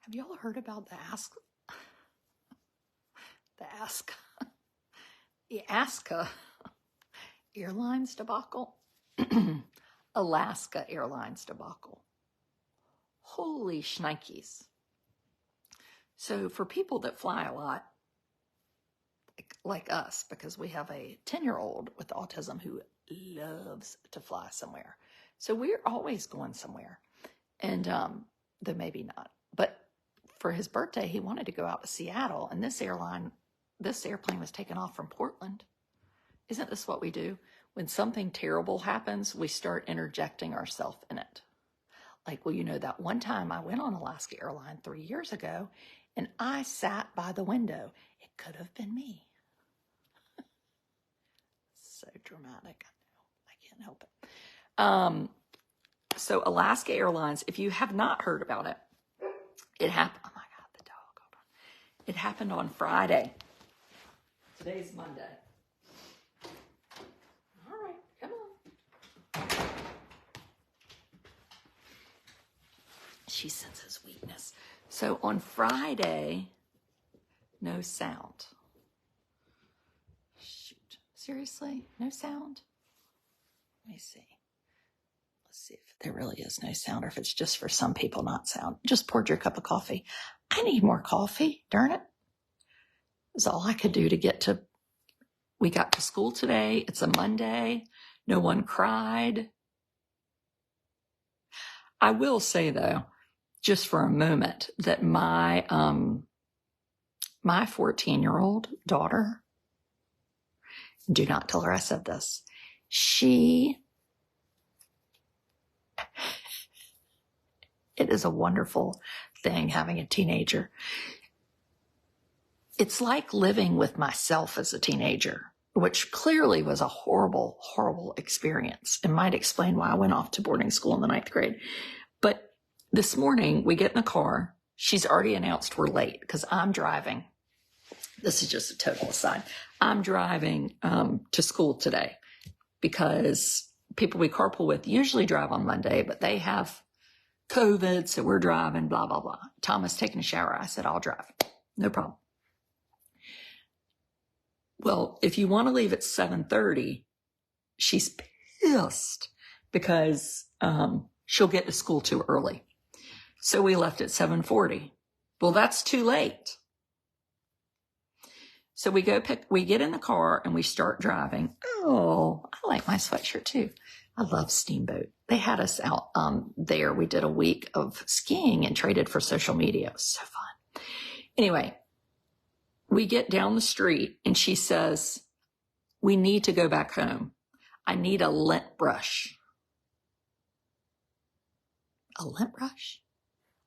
Have y'all heard about the Alaska Airlines debacle? Alaska Airlines debacle. Holy shnikes. So for people that fly a lot, like us, because we have a 10-year-old with autism who loves to fly somewhere. So we're always going somewhere. And though maybe not. But for his birthday, he wanted to go out to Seattle. And this airplane was taken off from Portland. Isn't this what we do? When something terrible happens, we start interjecting ourselves in it. Like, well, you know, that one time I went on Alaska Airlines 3 years ago, and I sat by the window. It could have been me. So dramatic. I know. I can't help it. So Alaska Airlines, if you have not heard about it, it happened. Oh my God, the dog. Hold on. It happened on Friday. Today's Monday. All right, come on. She senses weakness. So on Friday, no sound. Shoot. Seriously? No sound? Let me see. Let's see if there really is no sound, or if it's just for some people not sound. Just poured your cup of coffee. I need more coffee. Darn it. That's all I could do to get to. We got to school today. It's a Monday. No one cried. I will say, though, just for a moment, that my 14-year-old daughter, do not tell her I said this, it is a wonderful thing having a teenager. It's like living with myself as a teenager, which clearly was a horrible, horrible experience and might explain why I went off to boarding school in the 9th grade. But this morning we get in the car. She's already announced we're late because I'm driving. This is just a total aside. I'm driving to school today because people we carpool with usually drive on Monday, but they have COVID, so we're driving, blah, blah, blah. Thomas taking a shower. I said, I'll drive. No problem. Well, if you want to leave at 7:30, she's pissed because she'll get to school too early. So we left at 7:40. Well, that's too late. So we get in the car and we start driving. Oh, I like my sweatshirt too. I love Steamboat. They had us out there. We did a week of skiing and traded for social media. It was so fun. Anyway, we get down the street and she says, we need to go back home. I need a lint brush. A lint brush?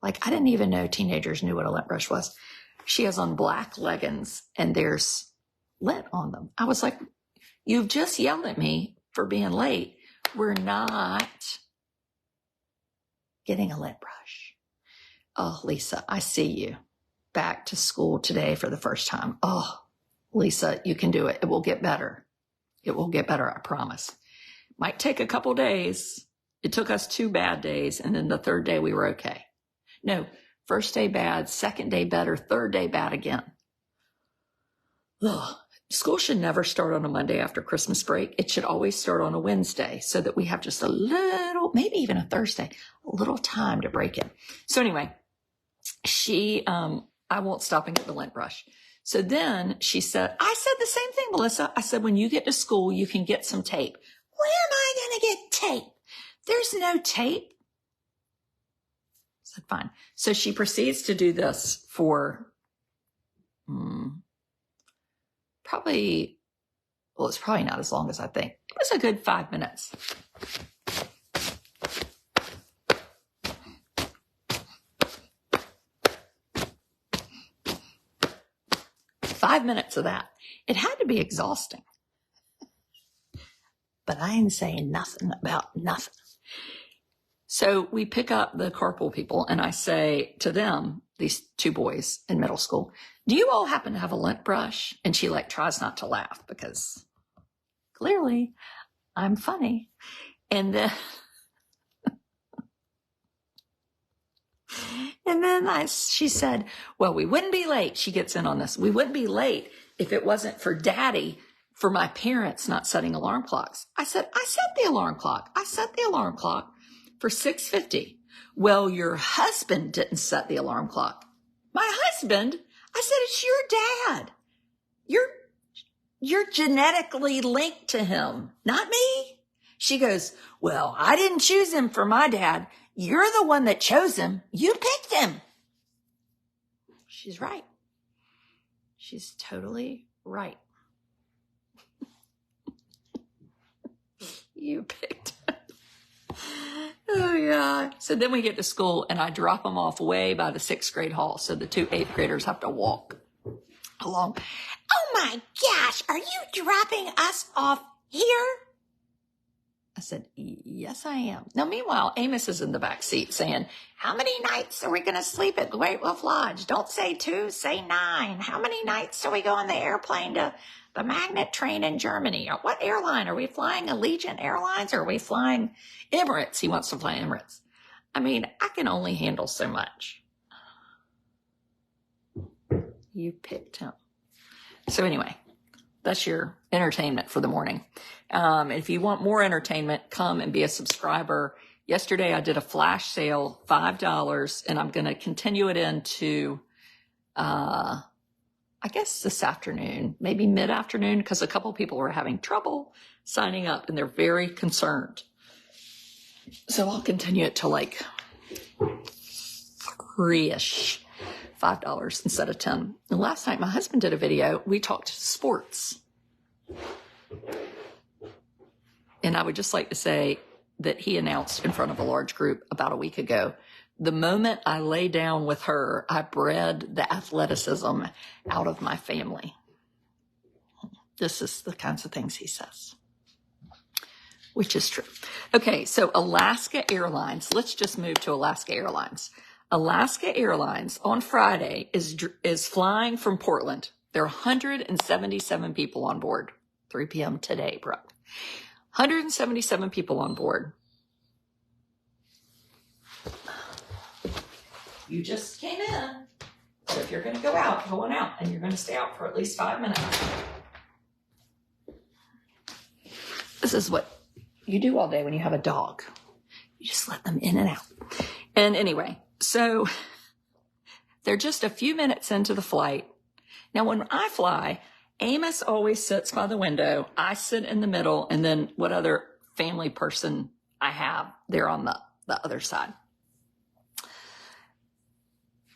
Like, I didn't even know teenagers knew what a lint brush was. She has on black leggings and there's lint on them. I was like, you've just yelled at me for being late. We're not getting a lint brush. Oh, Lisa, I see you. Back to school today for the first time. Oh, Lisa, you can do it. It will get better. It will get better, I promise. Might take a couple days. It took us 2 bad days, and then the 3rd day we were okay. No, first day bad, 2nd day better, 3rd day bad again. Ugh. School should never start on a Monday after Christmas break. It should always start on a Wednesday so that we have just a little, maybe even a Thursday, a little time to break it. So anyway, I won't stop and get the lint brush. So then she said, I said the same thing, Melissa. I said, when you get to school, you can get some tape. Where am I going to get tape? There's no tape. I said, fine. So she proceeds to do this for probably, well, it's probably not as long as I think. It was a good 5 minutes. Five minutes of that. It had to be exhausting. But I ain't saying nothing about nothing. So we pick up the carpool people and I say to them, these 2 boys in middle school, do you all happen to have a lint brush? And she tries not to laugh because clearly I'm funny. And then And then she said, well, we wouldn't be late. She gets in on this. We wouldn't be late if it wasn't for Daddy, for my parents not setting alarm clocks. I said, I set the alarm clock. I set the alarm clock for 6:50. Well, your husband didn't set the alarm clock. My husband? I said, it's your dad. You're genetically linked to him, not me. She goes, well, I didn't choose him for my dad. You're the one that chose him. You picked him. She's right. She's totally right. You picked him. Oh, yeah. So then we get to school, and I drop them off way by the 6th grade hall. So the 2 8th graders have to walk along. Oh, my gosh. Are you dropping us off here? I said, yes, I am. Now, meanwhile, Amos is in the back seat saying, how many nights are we going to sleep at Great Wolf Lodge? Don't say 2, say 9. How many nights do we go on the airplane to the magnet train in Germany? Or what airline? Are we flying Allegiant Airlines or are we flying Emirates? He wants to fly Emirates. I mean, I can only handle so much. You picked him. So anyway, that's your entertainment for the morning. If you want more entertainment, come and be a subscriber. Yesterday, I did a flash sale, $5, and I'm going to continue it into, I guess this afternoon, maybe mid-afternoon, because a couple people were having trouble signing up, and they're very concerned. So I'll continue it till like 3-ish, $5 instead of 10. And last night, my husband did a video. We talked sports. And I would just like to say that he announced in front of a large group about a week ago, the moment I lay down with her, I bred the athleticism out of my family. This is the kinds of things he says, which is true. Okay, so Alaska Airlines. Let's just move to Alaska Airlines. Alaska Airlines on Friday is flying from Portland. There are 177 people on board. 3 p.m. today, Brooke. 177 people on board. You just came in. So if you're going to go out, go on out. And you're going to stay out for at least 5 minutes. This is what you do all day when you have a dog. You just let them in and out. And anyway, so they're just a few minutes into the flight. Now, when I fly, Amos always sits by the window. I sit in the middle, and then what other family person I have, they're on the other side.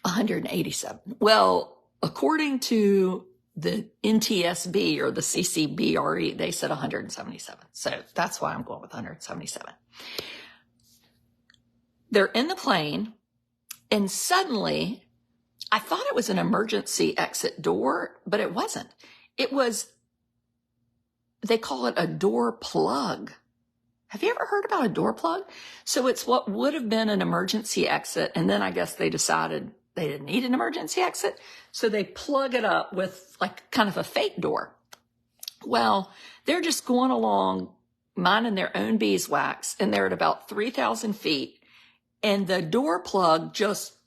187. Well, according to the NTSB or the CCBRE, they said 177. So that's why I'm going with 177. They're in the plane, and suddenly I thought it was an emergency exit door, but it wasn't. It was, they call it a door plug. Have you ever heard about a door plug? So it's what would have been an emergency exit, and then I guess they decided they didn't need an emergency exit, so they plug it up with like kind of a fake door. Well, they're just going along, minding their own beeswax, and they're at about 3,000 feet, and the door plug just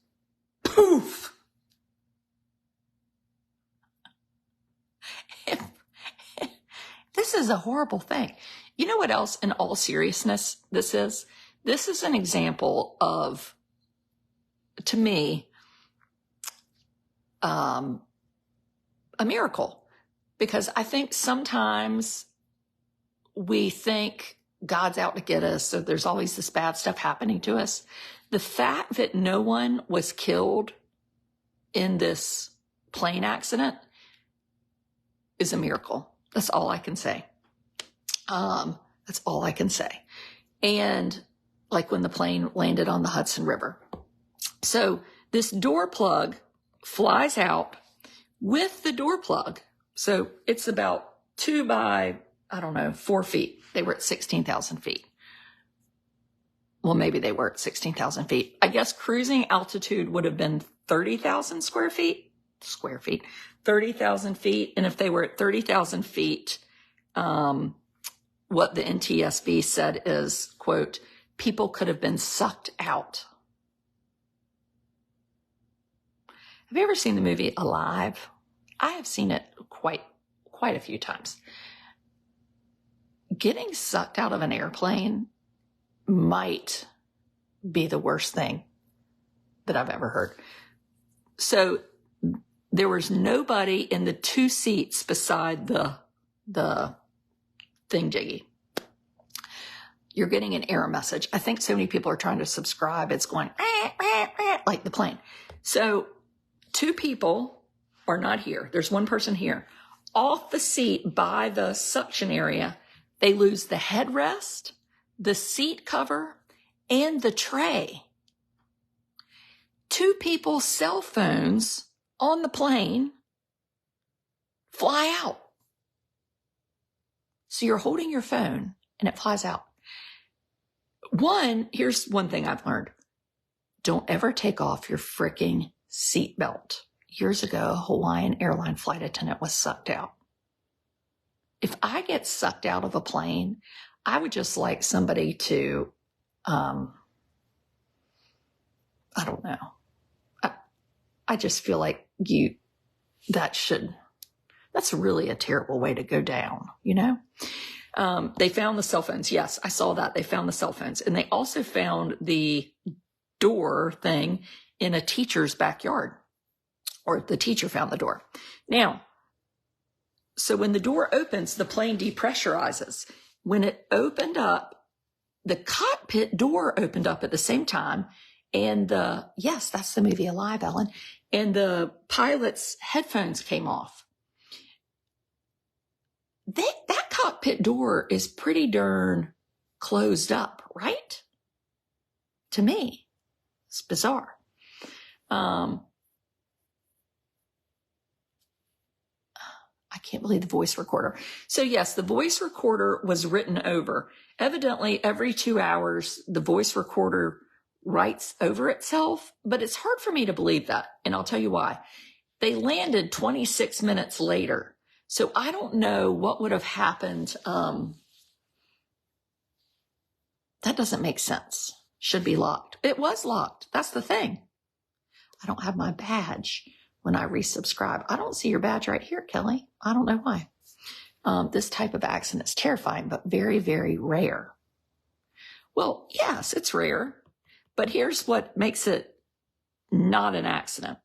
poof. This is a horrible thing. You know what else, in all seriousness, this is? This is an example of, to me, a miracle. Because I think sometimes we think God's out to get us, so there's always this bad stuff happening to us. The fact that no one was killed in this plane accident is a miracle. That's all I can say. That's all I can say. And like when the plane landed on the Hudson River. So this door plug flies out with the door plug. So it's about 2 by, 4 feet. They were at 16,000 feet. Well, maybe they were at 16,000 feet. I guess cruising altitude would have been 30,000 square feet. 30,000 feet. And if they were at 30,000 feet, what the NTSB said is, quote, people could have been sucked out. Have you ever seen the movie Alive? I have seen it quite a few times. Getting sucked out of an airplane might be the worst thing that I've ever heard. So there was nobody in the two seats beside the thingjiggy. You're getting an error message. I think so many people are trying to subscribe. It's going like the plane. So 2 people are not here. There's 1 person here. Off the seat by the suction area, they lose the headrest, the seat cover, and the tray. 2 people's cell phones on the plane fly out. So you're holding your phone and it flies out. Here's one thing I've learned. Don't ever take off your freaking seatbelt. Years ago, a Hawaiian airline flight attendant was sucked out. If I get sucked out of a plane, I would just like somebody to, I don't know. I just feel like that's really a terrible way to go down, you know? They found the cell phones. Yes, I saw that. They found the cell phones. And they also found the door thing in a teacher's backyard, or the teacher found the door. Now, so when the door opens, the plane depressurizes. When it opened up, the cockpit door opened up at the same time. And yes, that's the movie Alive, Ellen. And the pilot's headphones came off. That cockpit door is pretty darn closed up, right? To me, it's bizarre. I can't believe the voice recorder. So yes, the voice recorder was written over. Evidently, every 2 hours, the voice recorder writes over itself, but it's hard for me to believe that. And I'll tell you why. They landed 26 minutes later. So I don't know what would have happened. That doesn't make sense. Should be locked. It was locked. That's the thing. I don't have my badge when I resubscribe. I don't see your badge right here, Kelly. I don't know why. This type of accident is terrifying, but very, very rare. Well, yes, it's rare, but here's what makes it not an accident.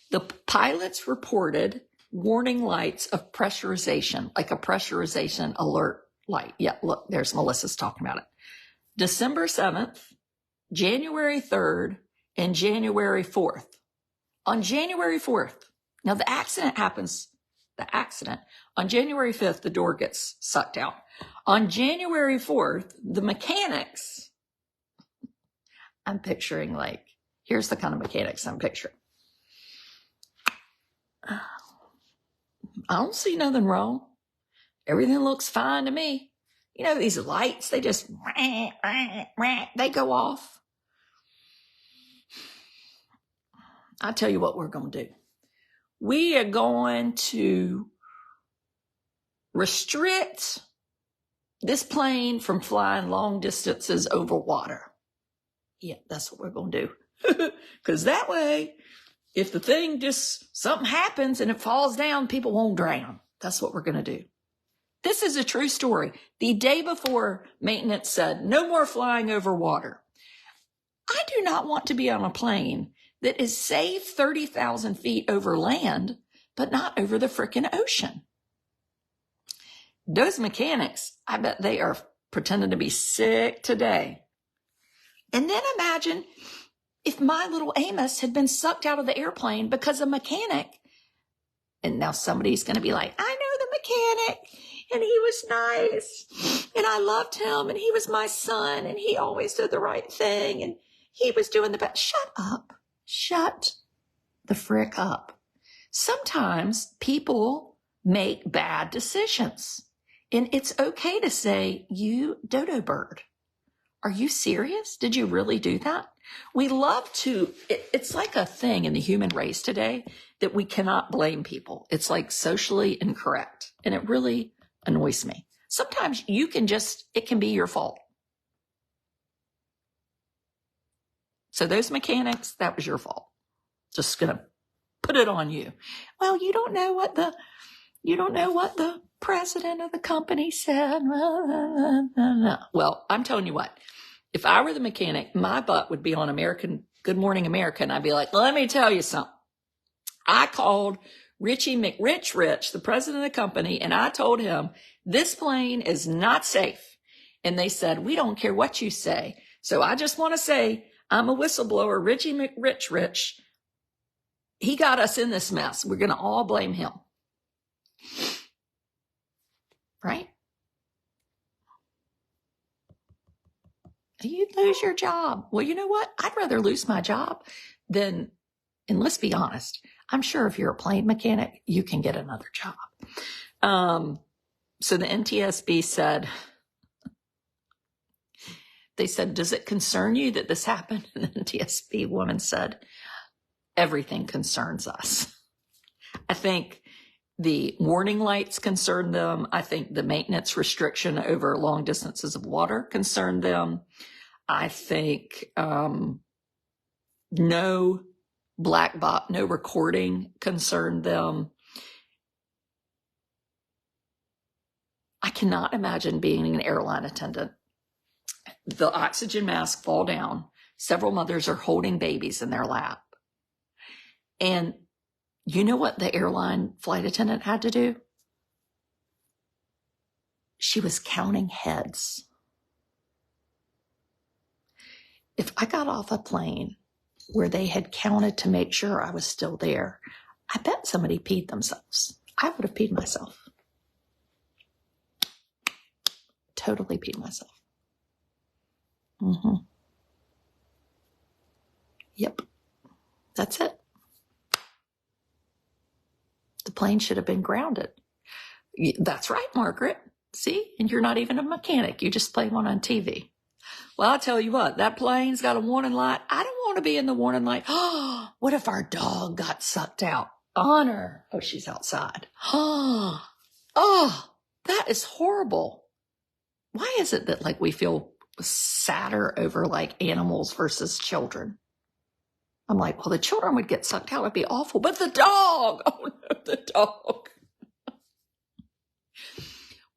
The pilots reported warning lights of pressurization, like a pressurization alert light. Yeah, look, there's Melissa's talking about it. December 7th, January 3rd, and January 4th. On January 4th, now the accident happens, on January 5th, the door gets sucked out. On January 4th, the mechanics, I'm picturing like, here's the kind of mechanics I'm picturing. I don't see nothing wrong. Everything looks fine to me. You know, these lights, they just, they go off. I'll tell you what we're going to do. We are going to restrict this plane from flying long distances over water. Yeah, that's what we're going to do. Because that way, if the thing something happens and it falls down, people won't drown. That's what we're going to do. This is a true story. The day before, maintenance said, no more flying over water. I do not want to be on a plane that is, say, 30,000 feet over land, but not over the frickin' ocean. Those mechanics, I bet they are pretending to be sick today. And then imagine if my little Amos had been sucked out of the airplane because a mechanic, and now somebody's going to be like, I know the mechanic, and he was nice, and I loved him, and he was my son, and he always did the right thing, and he was doing the best. Shut up. Shut the frick up. Sometimes people make bad decisions, and it's okay to say, you dodo bird, are you serious? Did you really do that? We love to, it's like a thing in the human race today that we cannot blame people. It's like socially incorrect, and it really annoys me. Sometimes it can be your fault. So those mechanics, that was your fault. Just going to put it on you. Well, you don't know what the president of the company said. Well, I'm telling you what, if I were the mechanic, my butt would be on Good Morning America. And I'd be like, let me tell you something. I called Richie McRich, the president of the company, and I told him this plane is not safe. And they said, we don't care what you say. So I just want to say I'm a whistleblower, Richie McRich. He got us in this mess. We're going to all blame him. Right? You'd lose your job. Well, you know what? I'd rather lose my job than, and let's be honest, I'm sure if you're a plane mechanic, you can get another job. So the NTSB said, does it concern you that this happened? And the NTSB woman said, everything concerns us. I think the warning lights concerned them. I think the maintenance restriction over long distances of water concerned them. I think no black box, no recording concerned them. I cannot imagine being an airline attendant. The oxygen masks fall down. Several mothers are holding babies in their lap. And you know what the airline flight attendant had to do? She was counting heads. If I got off a plane where they had counted to make sure I was still there, I bet somebody peed themselves. I would have peed myself. Totally peed myself. Yep. That's it. The plane should have been grounded. That's right, Margaret. See? And you're not even a mechanic. You just play one on TV. Well, I'll tell you what, that plane's got a warning light. I don't want to be in the warning light. Oh, what if our dog got sucked out? Honor. Oh, she's outside. Oh, that is horrible. Why is it that like we feel sadder over like animals versus children? I'm like, well, the children would get sucked out. It'd be awful. But the dog, oh no, the dog.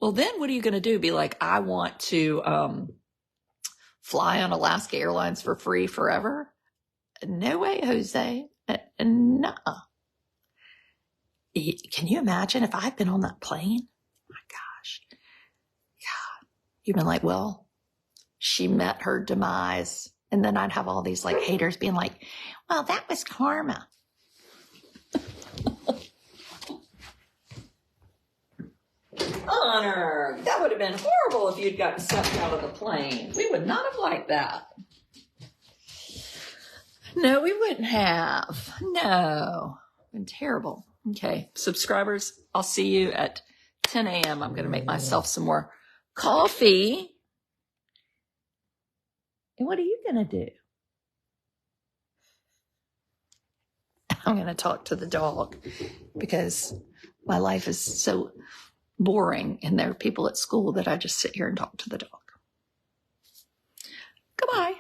Well, then what are you going to do? Be like, I want to fly on Alaska Airlines for free forever? No way, Jose. Nuh-uh. Can you imagine if I'd been on that plane? My gosh. God. You've been like, well, she met her demise. And then I'd have all these like haters being like, well, that was karma. Honor, that would have been horrible if you'd gotten sucked out of the plane. We would not have liked that. No, we wouldn't have. No. Been terrible. Okay, subscribers, I'll see you at 10 a.m. I'm going to make myself some more coffee. And what are you going to do? I'm going to talk to the dog because my life is so boring and there are people at school that I just sit here and talk to the dog. Goodbye.